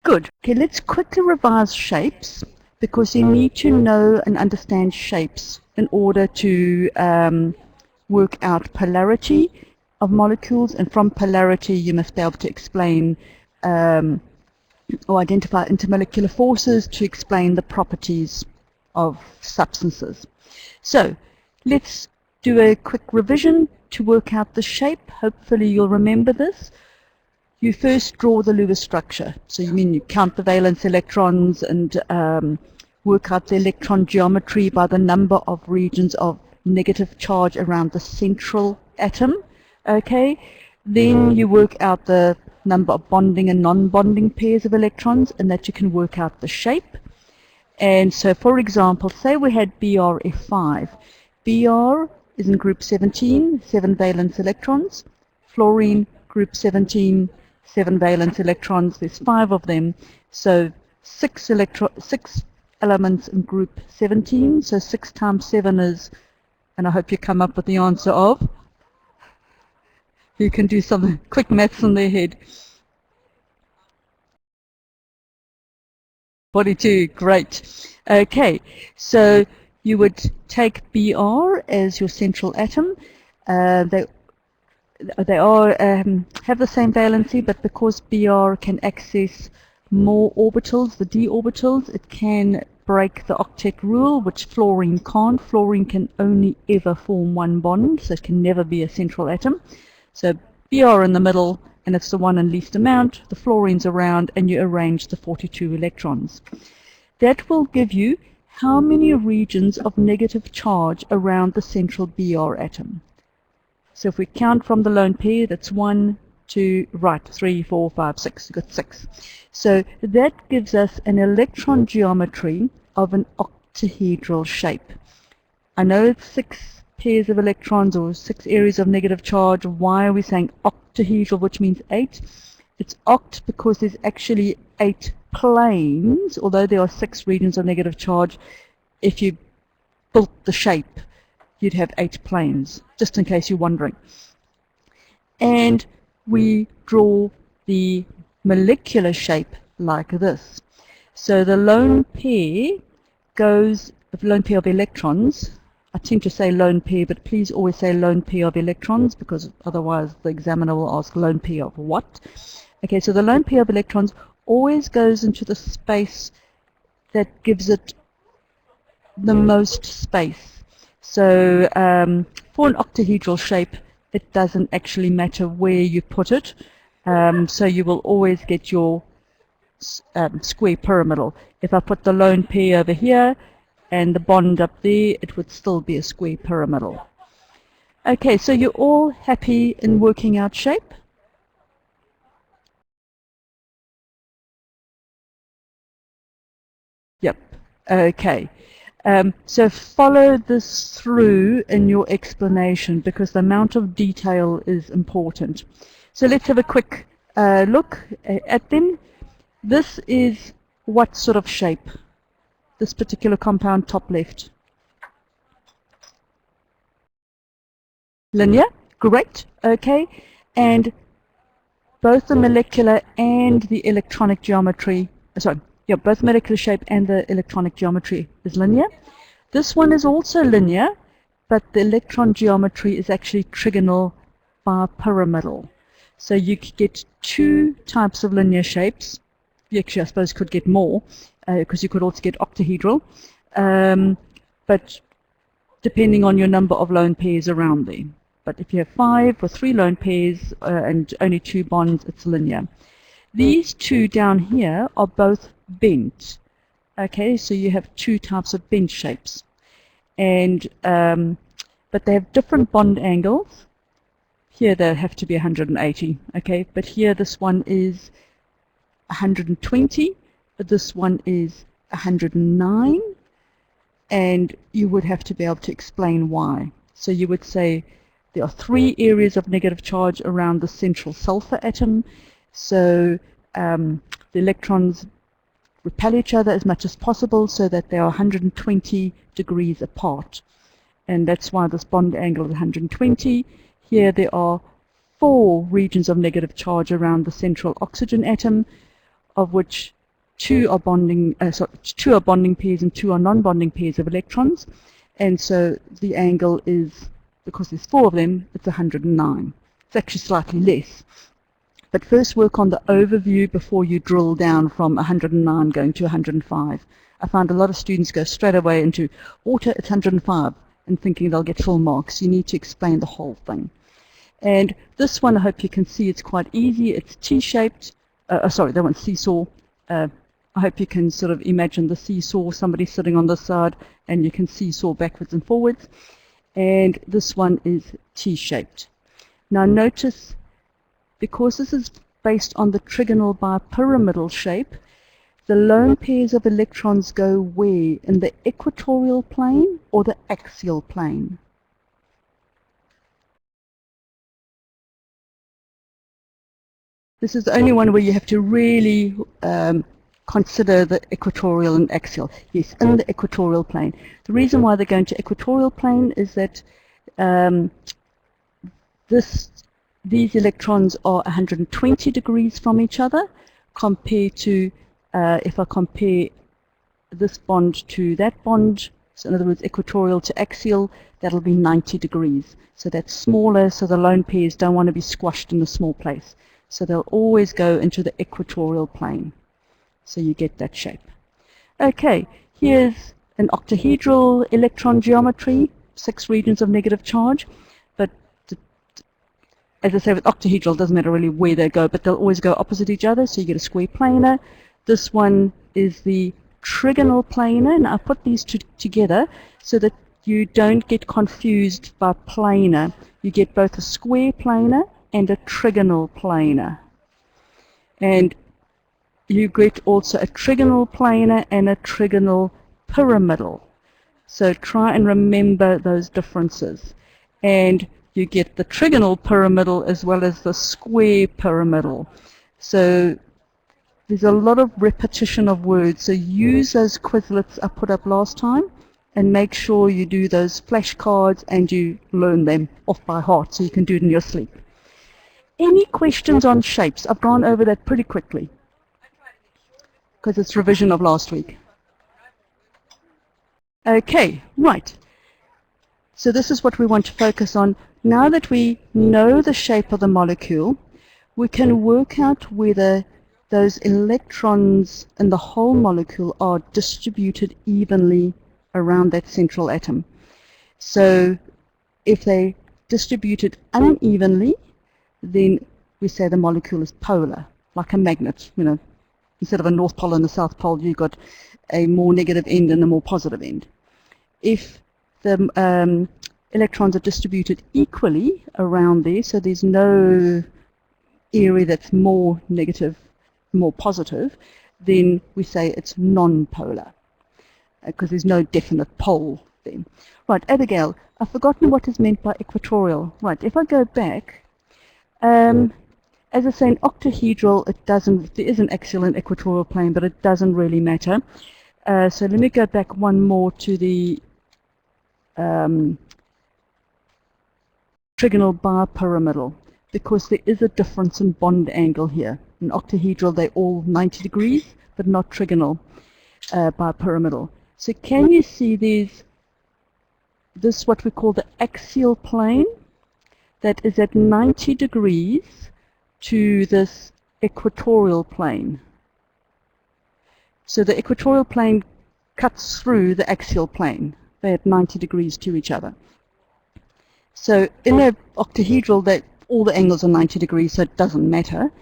Good. Okay, let's quickly revise shapes because you need to know and understand shapes in order to work out polarity of molecules, and from polarity you must be able to explain or identify intermolecular forces to explain the properties of substances. So let's do a quick revision to work out the shape. Hopefully you'll remember this. You first draw the Lewis structure. So you count the valence electrons and work out the electron geometry by the number of regions of negative charge around the central atom. Okay, then you work out the number of bonding and non-bonding pairs of electrons, and that you can work out the shape. And so, for example, say we had BrF5. Br is in group 17, 7 valence electrons. Fluorine, group 17, 7 valence electrons. There's 5 of them. So 6 elements in group 17. So 6 times 7 is, and I hope you come up with the answer of, you can do some quick maths in their head. 42, great. Okay, so you would take Br as your central atom. They are have the same valency, but because Br can access more orbitals, the d orbitals, it can break the octet rule, which fluorine can't. Fluorine can only ever form one bond, so it can never be a central atom. So Br in the middle, and it's the one in least amount. The fluorine's around, and you arrange the 42 electrons. That will give you how many regions of negative charge around the central Br atom. So if we count from the lone pair, that's 1, 2, right, 3, 4, 5, 6. You've got 6. So that gives us an electron geometry of an octahedral shape. I know it's 6 pairs of electrons or 6 areas of negative charge. Why are we saying octahedral, which means 8? It's oct because there's actually 8 planes, although there are 6 regions of negative charge. If you built the shape, you'd have 8 planes, just in case you're wondering. And we draw the molecular shape like this. So the lone pair goes, the lone pair of electrons, I tend to say lone pair, but please always say lone pair of electrons, because otherwise the examiner will ask lone pair of what? Okay, so the lone pair of electrons always goes into the space that gives it the most space. So for an octahedral shape, it doesn't actually matter where you put it. So you will always get your square pyramidal. If I put the lone pair over here and the bond up there, it would still be a square pyramidal. Okay, so you're all happy in working out shape? Yep. Okay. So follow this through in your explanation because the amount of detail is important. So let's have a quick look at them. This is what sort of shape? This particular compound, top left. Linear, great, okay. And both the molecular and the electronic geometry, both molecular shape and the electronic geometry is linear. This one is also linear, but the electron geometry is actually trigonal bipyramidal. So you could get 2 types of linear shapes. You actually, I suppose, could get more, because you could also get octahedral, but depending on your number of lone pairs around there. But if you have 5 or 3 lone pairs and only 2 bonds, it's linear. These 2 down here are both bent. Okay, so you have 2 types of bent shapes, and but they have different bond angles. Here they have to be 180. Okay, but here this one is 120. This one is 109, and you would have to be able to explain why. So you would say there are 3 areas of negative charge around the central sulfur atom. So the electrons repel each other as much as possible so that they are 120 degrees apart. And that's why this bond angle is 120. Here there are 4 regions of negative charge around the central oxygen atom. of which two are bonding pairs and two are non-bonding pairs of electrons, and so the angle is, because there's 4 of them, it's 109. It's actually slightly less. But first work on the overview before you drill down from 109 going to 105. I find a lot of students go straight away into water, it's 105, and thinking they'll get full marks. You need to explain the whole thing. And this one, I hope you can see, it's quite easy. It's T-shaped. Sorry, that one's seesaw. I hope you can sort of imagine the seesaw, somebody sitting on this side, and you can seesaw backwards and forwards. And this one is T-shaped. Now notice, because this is based on the trigonal bipyramidal shape, the lone pairs of electrons go where? In the equatorial plane or the axial plane? This is the only one where you have to really consider the equatorial and axial. Yes, in the equatorial plane. The reason why they're going to equatorial plane is that these electrons are 120 degrees from each other, compared to, if I compare this bond to that bond, so in other words equatorial to axial, that'll be 90 degrees. So that's smaller, so the lone pairs don't want to be squashed in a small place. So they'll always go into the equatorial plane. So you get that shape. Okay, here's an octahedral electron geometry, 6 regions of negative charge. But as I say, with octahedral, it doesn't matter really where they go, but they'll always go opposite each other, so you get a square planar. This one is the trigonal planar, and I put these two together so that you don't get confused by planar. You get both a square planar and a trigonal planar. And you get also a trigonal planar and a trigonal pyramidal. So try and remember those differences. And you get the trigonal pyramidal as well as the square pyramidal. So there's a lot of repetition of words. So use those Quizlets I put up last time and make sure you do those flashcards and you learn them off by heart so you can do it in your sleep. Any questions on shapes? I've gone over that pretty quickly because it's revision of last week. Okay, right. So this is what we want to focus on. Now that we know the shape of the molecule, we can work out whether those electrons in the whole molecule are distributed evenly around that central atom. So if they distributed unevenly, then we say the molecule is polar, like a magnet. You know, instead of a north pole and a south pole, you've got a more negative end and a more positive end. If the electrons are distributed equally around there, so there's no area that's more negative, more positive, then we say it's non-polar, because there's no definite pole then. Right, Abigail, I've forgotten what is meant by equatorial. Right, if I go back, as I say, in octahedral, it doesn't, there is an axial and equatorial plane, but it doesn't really matter. So let me go back one more to the trigonal bipyramidal, because there is a difference in bond angle here. In octahedral, they're all 90 degrees, but not trigonal bipyramidal. So can you see this what we call the axial plane that is at 90 degrees to this equatorial plane. So the equatorial plane cuts through the axial plane. They're at 90 degrees to each other. So in an octahedral, that all the angles are 90 degrees, so it doesn't matter.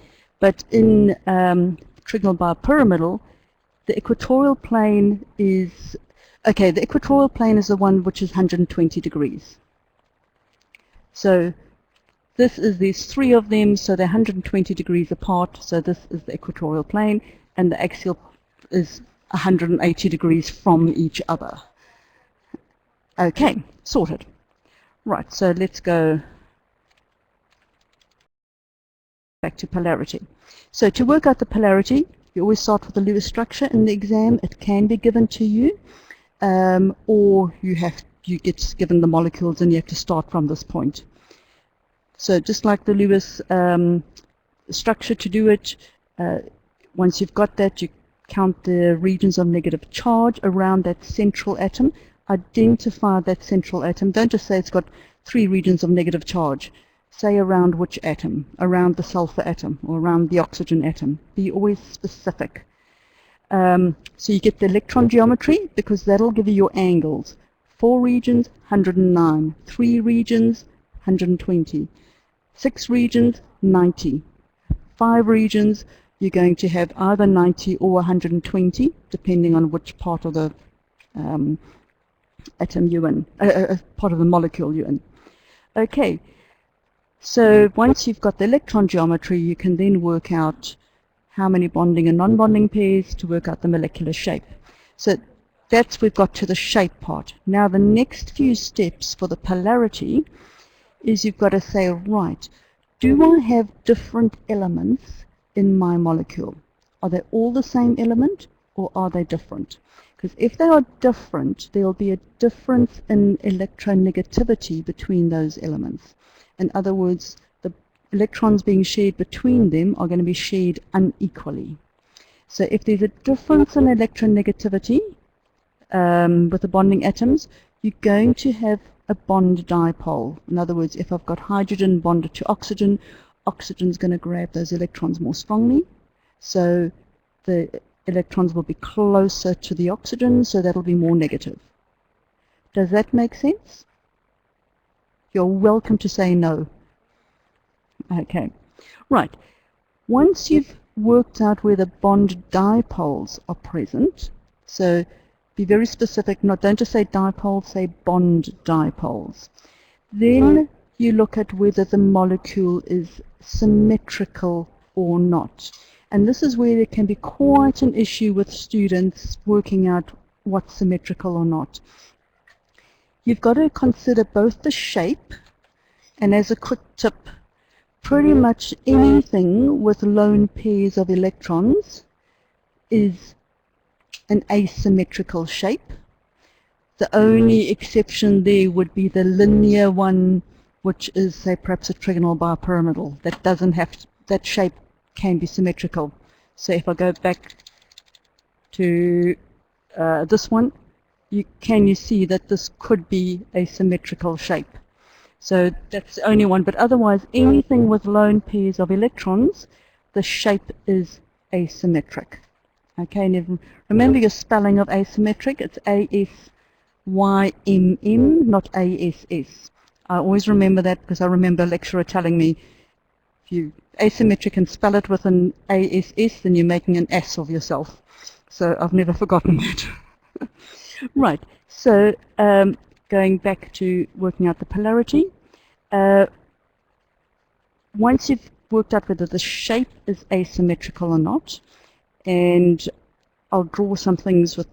But in trigonal bipyramidal, the equatorial plane is, okay, the equatorial plane is the one which is 120 degrees. So there's 3 of them, so they're 120 degrees apart, so this is the equatorial plane, and the axial is 180 degrees from each other. Okay, sorted. Right, so let's go back to polarity. So to work out the polarity, you always start with the Lewis structure in the exam. It can be given to you, or you get given the molecules and you have to start from this point. So just like the Lewis structure, to do it, Once you've got that, you count the regions of negative charge around that central atom. Identify that central atom. Don't just say it's got 3 regions of negative charge. Say around which atom, around the sulfur atom or around the oxygen atom. Be always specific. So you get the electron geometry because that'll give you your angles. 4 regions, 109. 3 regions, 120. 6 regions, 90. 5 regions, you're going to have either 90 or 120, depending on which part of the atom you're in, part of the molecule you're in. Okay, so once you've got the electron geometry, you can then work out how many bonding and non-bonding pairs to work out the molecular shape. So that's we've got to the shape part. Now the next few steps for the polarity is you've got to say, right, do I have different elements in my molecule? Are they all the same element or are they different? Because if they are different, there will be a difference in electronegativity between those elements. In other words, the electrons being shared between them are going to be shared unequally. So if there's a difference in electronegativity with the bonding atoms, you're going to have a bond dipole. In other words, if I've got hydrogen bonded to oxygen, oxygen's going to grab those electrons more strongly. So the electrons will be closer to the oxygen, so that'll be more negative. Does that make sense? You're welcome to say no. Okay. Right. Once you've worked out where the bond dipoles are present, so be very specific, don't just say dipoles, say bond dipoles. Then you look at whether the molecule is symmetrical or not. And this is where there can be quite an issue with students working out what's symmetrical or not. You've got to consider both the shape, and as a quick tip, pretty much anything with lone pairs of electrons is an asymmetrical shape. The only exception there would be the linear one, which is, say, perhaps a trigonal bipyramidal. That doesn't have to, that shape can be symmetrical. So if I go back to this one, can you see that this could be a symmetrical shape? So that's the only one, but otherwise anything with lone pairs of electrons, the shape is asymmetric. Okay, and remember your spelling of asymmetric, it's A-S-Y-M-M, not A-S-S. I always remember that because I remember a lecturer telling me, if you asymmetric and spell it with an A-S-S, then you're making an ass of yourself. So I've never forgotten that. Right, so going back to working out the polarity, once you've worked out whether the shape is asymmetrical or not, and I'll draw some things with,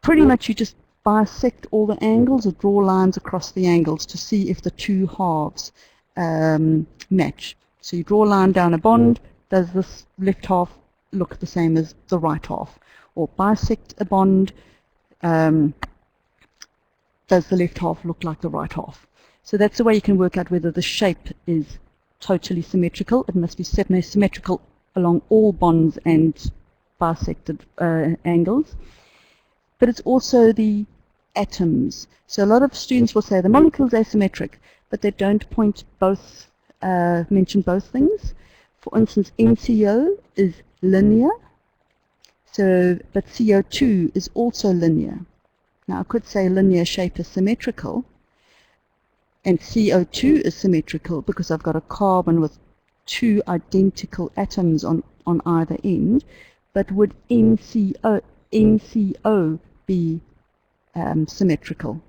pretty much you just bisect all the angles or draw lines across the angles to see if the two halves match. So you draw a line down a bond, does this left half look the same as the right half? Or bisect a bond, does the left half look like the right half? So that's the way you can work out whether the shape is totally symmetrical. It must be symmetrical along all bonds and bisected angles. But it's also the atoms. So a lot of students will say the molecule is asymmetric, but they don't mention both things. For instance, NCO is linear, but CO2 is also linear. Now I could say linear shape is symmetrical, and CO2 is symmetrical because I've got a carbon with 2 identical atoms on either end, but would NCO be symmetrical?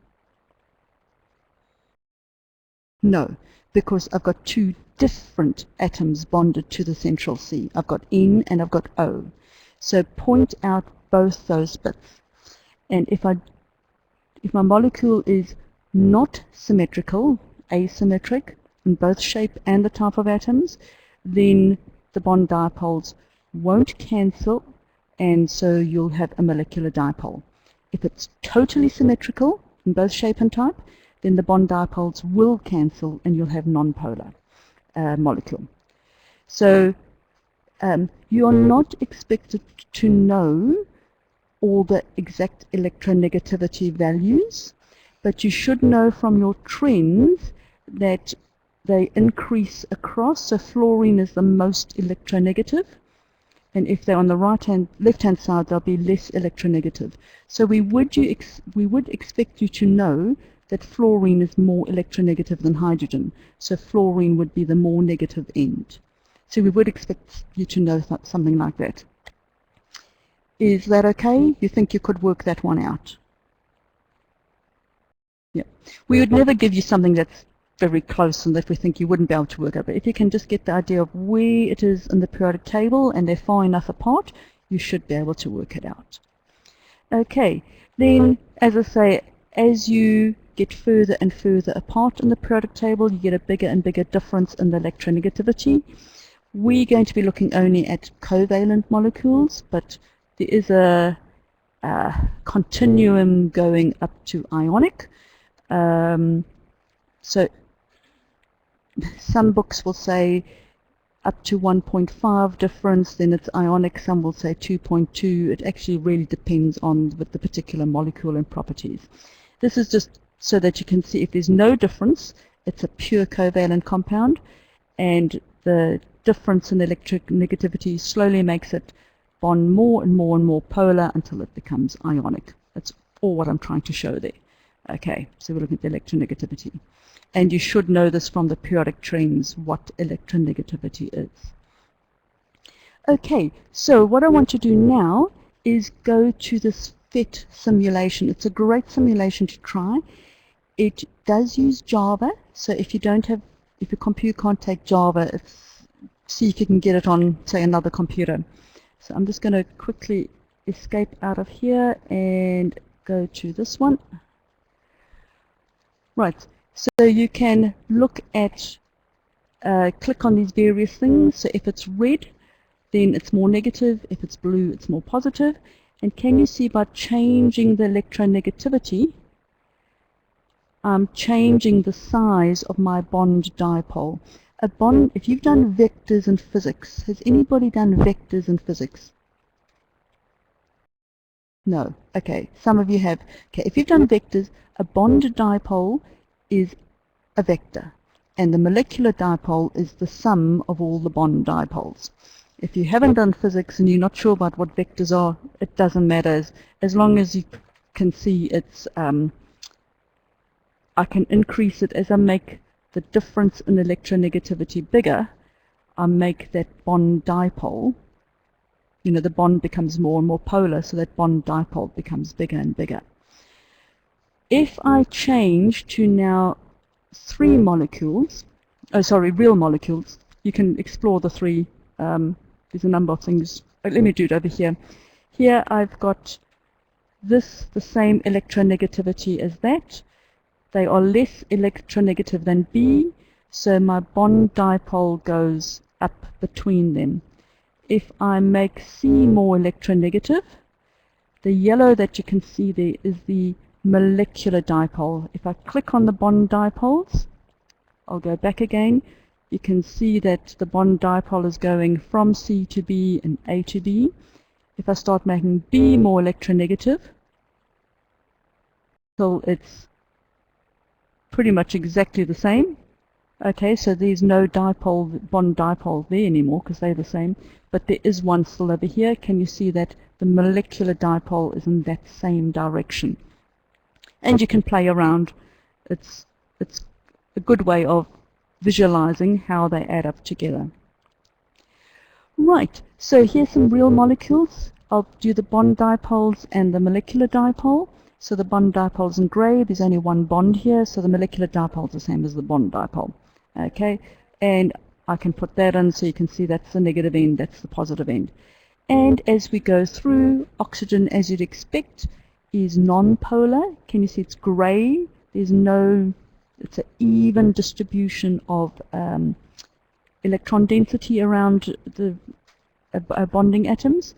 No, because I've got 2 different atoms bonded to the central C. I've got N and I've got O. So point out both those bits. And if my molecule is not symmetrical, asymmetric, in both shape and the type of atoms, then the bond dipoles won't cancel, and so you'll have a molecular dipole. If it's totally symmetrical in both shape and type, then the bond dipoles will cancel and you'll have non-polar molecule. So You are not expected to know all the exact electronegativity values, but you should know from your trends that they increase across. So fluorine is the most electronegative, and if they're on the left-hand side, they'll be less electronegative. So we would expect you to know that fluorine is more electronegative than hydrogen. So fluorine would be the more negative end. So we would expect you to know something like that. Is that okay? You think you could work that one out? Yeah. We would never give you something that's very close and that we think you wouldn't be able to work out. But if you can just get the idea of where it is in the periodic table and they're far enough apart, you should be able to work it out. Okay, then as I say, as you get further and further apart in the periodic table, you get a bigger and bigger difference in the electronegativity. We're going to be looking only at covalent molecules, but there is a continuum going up to ionic. So some books will say up to 1.5 difference, then it's ionic, some will say 2.2. It actually really depends on the particular molecule and properties. This is just so that you can see if there's no difference, it's a pure covalent compound, and the difference in electronegativity slowly makes it bond more and more and more polar until it becomes ionic. That's all what I'm trying to show there. Okay, so we're looking at the electronegativity. And you should know this from the periodic trends, what electronegativity is. Okay, so what I want to do now is go to this PhET simulation. It's a great simulation to try. It does use Java, so if your computer can't take Java, see if you can get it on, say, another computer. So I'm just going to quickly escape out of here and go to this one. Right, so you can look at, click on these various things. So if it's red, then it's more negative. If it's blue, it's more positive. And can you see by changing the electronegativity, I'm changing the size of my bond dipole. A bond, if you've done vectors in physics, has anybody done vectors in physics? No. Okay, some of you have. Okay, if you've done vectors, a bond dipole is a vector, and the molecular dipole is the sum of all the bond dipoles. If you haven't done physics and you're not sure about what vectors are, it doesn't matter. As long as you can see it's, I can increase it as I make the difference in electronegativity bigger. I make that bond dipole, the bond becomes more and more polar, so that bond dipole becomes bigger and bigger. If I change to now 3 molecules, real molecules, you can explore the 3. There's a number of things. Let me do it over here. Here I've got this, the same electronegativity as that. They are less electronegative than B, so my bond dipole goes up between them. If I make C more electronegative, the yellow that you can see there is the molecular dipole. If I click on the bond dipoles, I'll go back again, you can see that the bond dipole is going from C to B and A to B. If I start making B more electronegative, so it's pretty much exactly the same. Okay, so there's no bond dipole there anymore because they're the same, but there is one still over here. Can you see that the molecular dipole is in that same direction? And you can play around. It's a good way of visualizing how they add up together. Right, so here's some real molecules. I'll do the bond dipoles and the molecular dipole. So the bond dipole is in gray. There's only one bond here, so the molecular dipole is the same as the bond dipole. Okay, and I can put that in so you can see that's the negative end, that's the positive end. And as we go through, oxygen, as you'd expect, is non-polar. Can you see it's gray? There's no, it's an even distribution of electron density around the bonding atoms.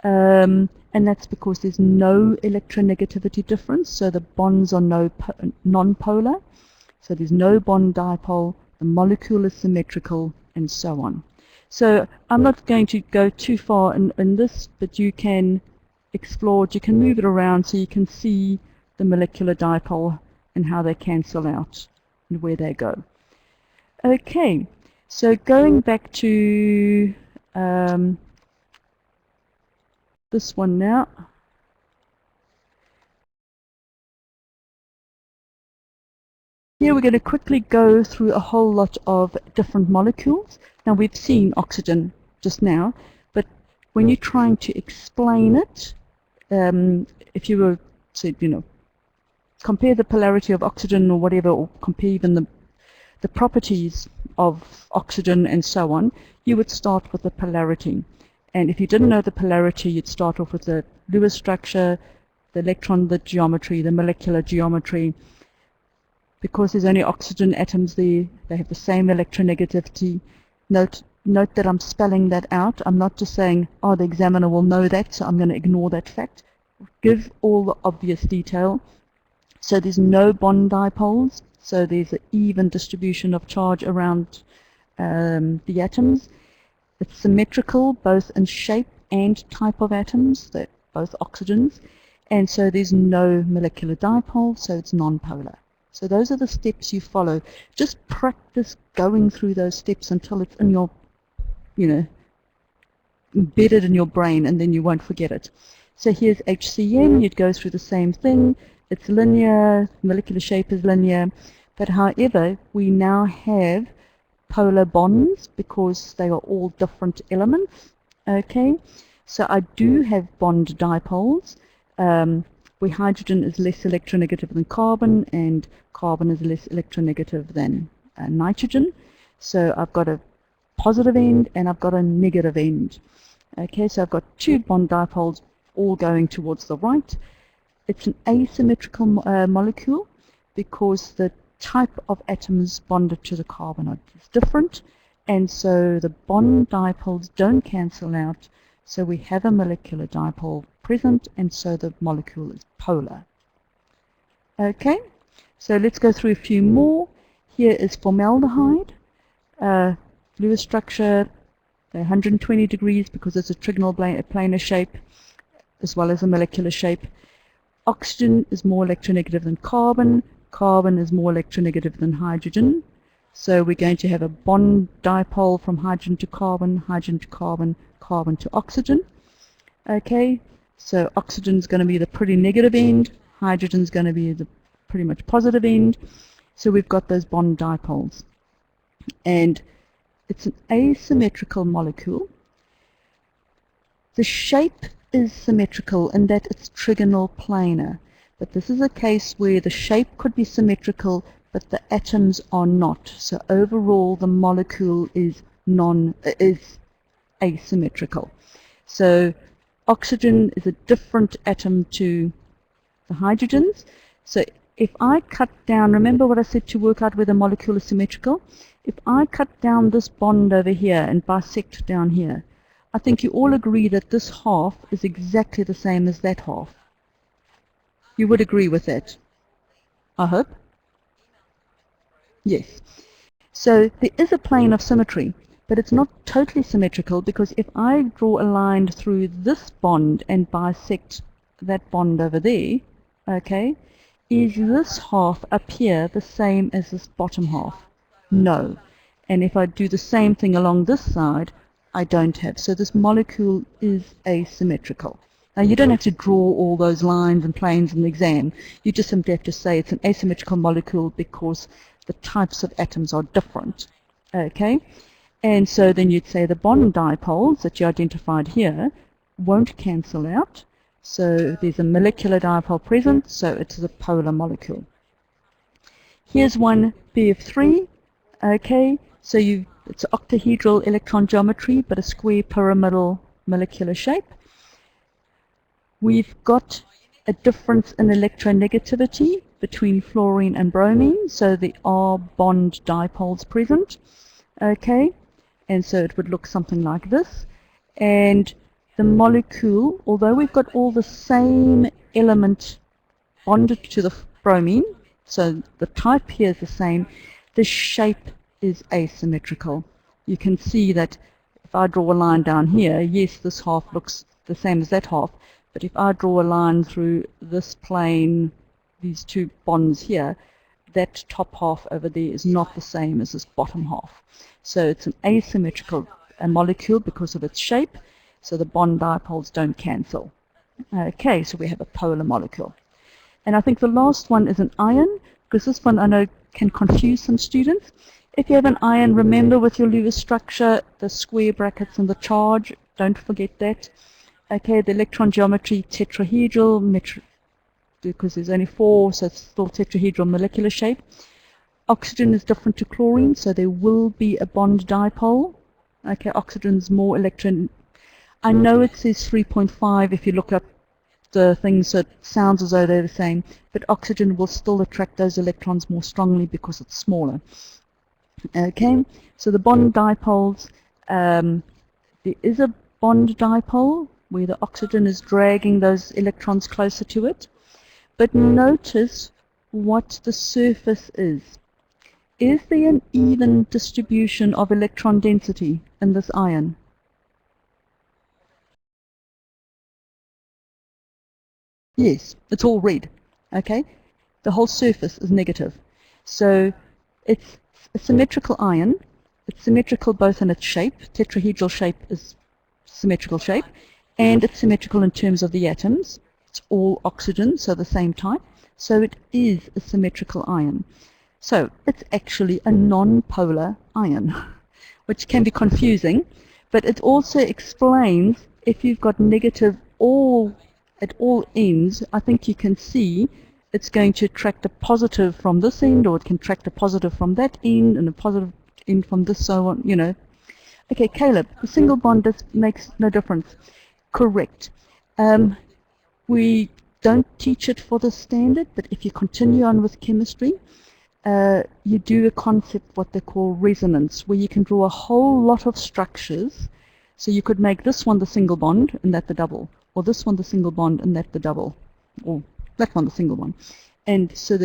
And that's because there's no electronegativity difference, so the bonds are non-polar. So there's no bond dipole, the molecule is symmetrical, and so on. So I'm not going to go too far in this, but you can explore it, you can move it around so you can see the molecular dipole and how they cancel out and where they go. Okay, so going back to this one now. Here we're going to quickly go through a whole lot of different molecules. Now we've seen oxygen just now, but when you're trying to explain it, if you were to, compare the polarity of oxygen or whatever, or compare even the properties of oxygen and so on, you would start with the polarity. And if you didn't know the polarity, you'd start off with the Lewis structure, the electron, the geometry, the molecular geometry. Because there's only oxygen atoms there, they have the same electronegativity. Note that I'm spelling that out. I'm not just saying, oh, the examiner will know that, so I'm going to ignore that fact. Give all the obvious detail. So there's no bond dipoles, so there's an even distribution of charge around the atoms. It's symmetrical, both in shape and type of atoms, they're both oxygens. And so there's no molecular dipole, so it's nonpolar. So those are the steps you follow. Just practice going through those steps until it's in your, embedded in your brain, and then you won't forget it. So here's HCN, you'd go through the same thing. It's linear, molecular shape is linear, but however, we now have polar bonds because they are all different elements. Okay, so I do have bond dipoles. Where hydrogen is less electronegative than carbon, and carbon is less electronegative than nitrogen. So I've got a positive end and I've got a negative end. Okay, so I've got two bond dipoles all going towards the right. It's an asymmetrical molecule because the type of atoms bonded to the carbon are different, and so the bond dipoles don't cancel out. So we have a molecular dipole present, and so the molecule is polar. Okay, so let's go through a few more. Here is formaldehyde. Lewis structure, 120 degrees because it's a trigonal planar shape as well as a molecular shape. Oxygen is more electronegative than carbon. Carbon is more electronegative than hydrogen. So we're going to have a bond dipole from hydrogen to carbon, hydrogen to carbon, carbon to oxygen. Okay, so oxygen is going to be the pretty negative end, hydrogen is going to be the pretty much positive end. So we've got those bond dipoles. And it's an asymmetrical molecule. The shape is symmetrical in that it's trigonal planar. But this is a case where the shape could be symmetrical, but the atoms are not. So overall, the molecule is asymmetrical. So oxygen is a different atom to the hydrogens. So if I cut down, remember what I said to work out where the molecule is symmetrical? If I cut down this bond over here and bisect down here, I think you all agree that this half is exactly the same as that half. You would agree with that, I hope? Yes. So there is a plane of symmetry, but it's not totally symmetrical, because if I draw a line through this bond and bisect that bond over there, okay, is this half up here the same as this bottom half? No. And if I do the same thing along this side, I don't have. So this molecule is asymmetrical. Now you don't have to draw all those lines and planes in the exam. You just simply have to say it's an asymmetrical molecule because the types of atoms are different. Okay? And so then you'd say the bond dipoles that you identified here won't cancel out. So there's a molecular dipole present, so it's a polar molecule. Here's one BF3. Okay, so it's octahedral electron geometry, but a square pyramidal molecular shape. We've got a difference in electronegativity between fluorine and bromine, so there are bond dipoles present. Okay, and so it would look something like this. And the molecule, although we've got all the same element bonded to the bromine, so the type here is the same, the shape is asymmetrical. You can see that if I draw a line down here, yes, this half looks the same as that half, but if I draw a line through this plane, these two bonds here, that top half over there is not the same as this bottom half. So it's an asymmetrical molecule because of its shape, so the bond dipoles don't cancel. Okay, so we have a polar molecule. And I think the last one is an ion, because this one I know can confuse some students. If you have an ion, remember with your Lewis structure, the square brackets and the charge, don't forget that. Okay, the electron geometry, tetrahedral, because there's only 4, so it's still tetrahedral molecular shape. Oxygen is different to chlorine, so there will be a bond dipole. Okay, oxygen's more electron. I know it says 3.5 if you look up the things, so it sounds as though they're the same, but oxygen will still attract those electrons more strongly because it's smaller. Okay, so the bond dipoles, there is a bond dipole where the oxygen is dragging those electrons closer to it, but notice what the surface is. Is there an even distribution of electron density in this ion? Yes, it's all red. Okay, the whole surface is negative. So it's a symmetrical ion. It's symmetrical both in its shape, tetrahedral shape is symmetrical shape, and it's symmetrical in terms of the atoms. It's all oxygen, so the same type. So it is a symmetrical ion. So it's actually a non-polar ion, which can be confusing, but it also explains if you've got negative at all ends, I think you can see it's going to attract a positive from this end, or it can attract a positive from that end, and a positive end from this, so on, you know. Okay, Caleb, the single bond makes no difference. Correct. We don't teach it for the standard, but if you continue on with chemistry, you do a concept what they call resonance, where you can draw a whole lot of structures. So you could make this one the single bond and that the double, or this one the single bond and that the double, or that one the single one. And so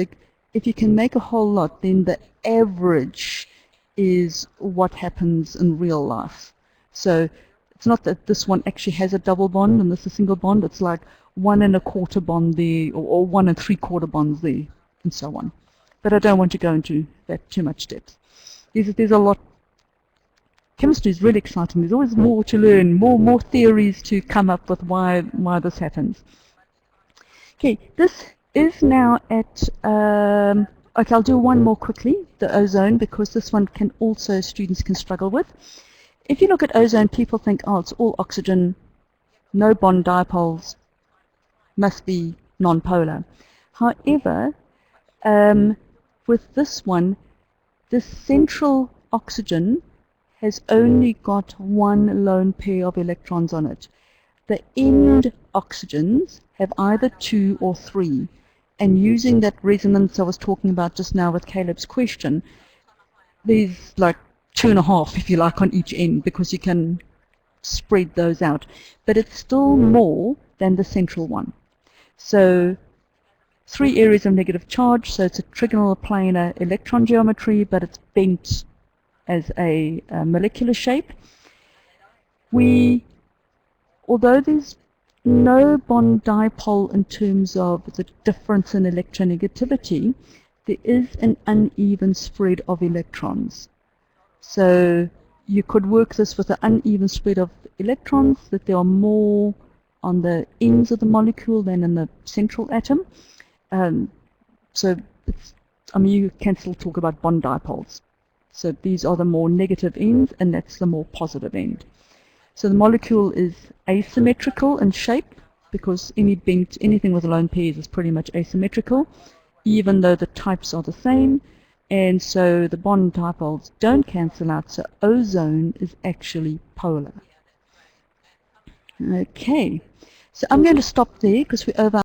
if you can make a whole lot, then the average is what happens in real life. So it's not that this one actually has a double bond and this is a single bond. It's like 1 1/4 bond there, or 1 3/4 bonds there, and so on. But I don't want to go into that too much depth. There's a lot. Chemistry is really exciting. There's always more to learn, more theories to come up with why this happens. Okay, this is now at, okay, I'll do one more quickly, the ozone, because this one can also, students can struggle with. If you look at ozone, people think, oh, it's all oxygen, no bond dipoles, must be non-polar. However, with this one, the central oxygen has only got 1 lone pair of electrons on it. The end oxygens have either 2 or 3. And using that resonance I was talking about just now with Caleb's question, there's like 2.5, if you like, on each end, because you can spread those out. But it's still more than the central one. So 3 areas of negative charge, so it's a trigonal planar electron geometry, but it's bent as a molecular shape. Although there's no bond dipole in terms of the difference in electronegativity, there is an uneven spread of electrons. So you could work this with an uneven spread of electrons, that there are more on the ends of the molecule than in the central atom. So you can still talk about bond dipoles. So these are the more negative ends, and that's the more positive end. So the molecule is asymmetrical in shape, because anything with lone pairs is pretty much asymmetrical, even though the types are the same. And so the bond dipoles don't cancel out, so ozone is actually polar. Okay, so I'm going to stop there because we're over